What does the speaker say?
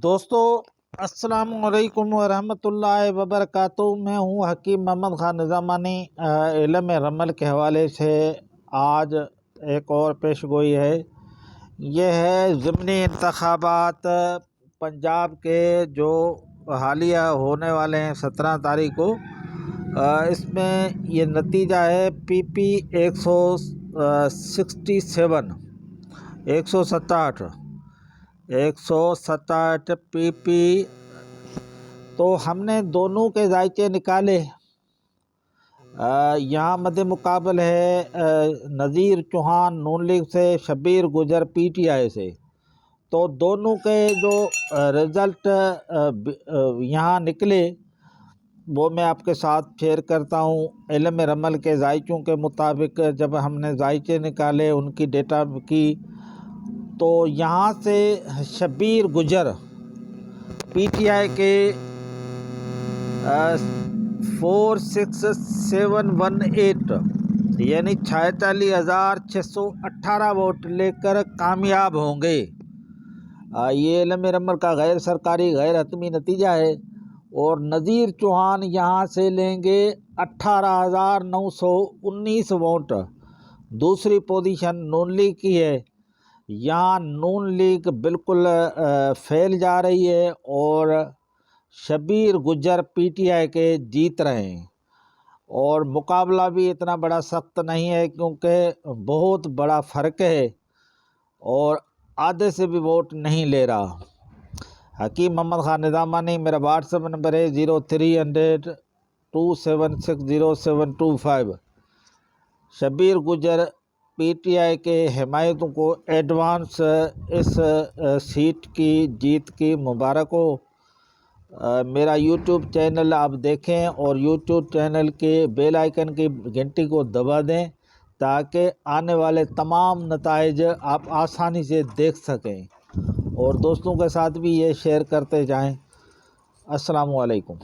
دوستو السلام علیکم ورحمۃ اللہ وبرکاتہ۔ میں ہوں حکیم محمد خان نظامانی۔ علم رمل کے حوالے سے آج ایک اور پیش گوئی ہے۔ یہ ہے ضمنی انتخابات پنجاب کے جو حالیہ ہونے والے ہیں 17 تاریخ کو۔ اس میں یہ نتیجہ ہے پی پی 167 پی پی۔ تو ہم نے دونوں کے ذائقے نکالے۔ یہاں مد مقابل ہے نذیر چوہان نون لیگ سے، شبیر گجر پی ٹی آئی سے۔ تو دونوں کے جو رزلٹ یہاں نکلے وہ میں آپ کے ساتھ شیئر کرتا ہوں۔ علم رمل کے ذائقوں کے مطابق جب ہم نے ذائقے نکالے ان کی ڈیٹا کی، تو یہاں سے شبیر گجر پی ٹی آئی کے 46718 یعنی 46,618 ووٹ لے کر کامیاب ہوں گے۔ یہ علم رمل کا غیر سرکاری غیر حتمی نتیجہ ہے۔ اور نذیر چوہان یہاں سے لیں گے 18,919 ووٹ۔ دوسری پوزیشن نون لیگ کی ہے۔ یہاں نون لیگ بالکل فیل جا رہی ہے اور شبیر گجر پی ٹی آئی کے جیت رہے ہیں۔ اور مقابلہ بھی اتنا بڑا سخت نہیں ہے کیونکہ بہت بڑا فرق ہے اور آدھے سے بھی ووٹ نہیں لے رہا۔ حکیم محمد خان نظامانی، میرا واٹس ایپ نمبر ہے 0300276075۔ شبیر گجر پی ٹی آئی کے حمایتوں کو ایڈوانس اس سیٹ کی جیت کی مبارک ہو۔ میرا یوٹیوب چینل آپ دیکھیں اور یوٹیوب چینل کے بیل آئیکن کی گھنٹی کو دبا دیں تاکہ آنے والے تمام نتائج آپ آسانی سے دیکھ سکیں، اور دوستوں کے ساتھ بھی یہ شیئر کرتے جائیں۔ السلام علیکم۔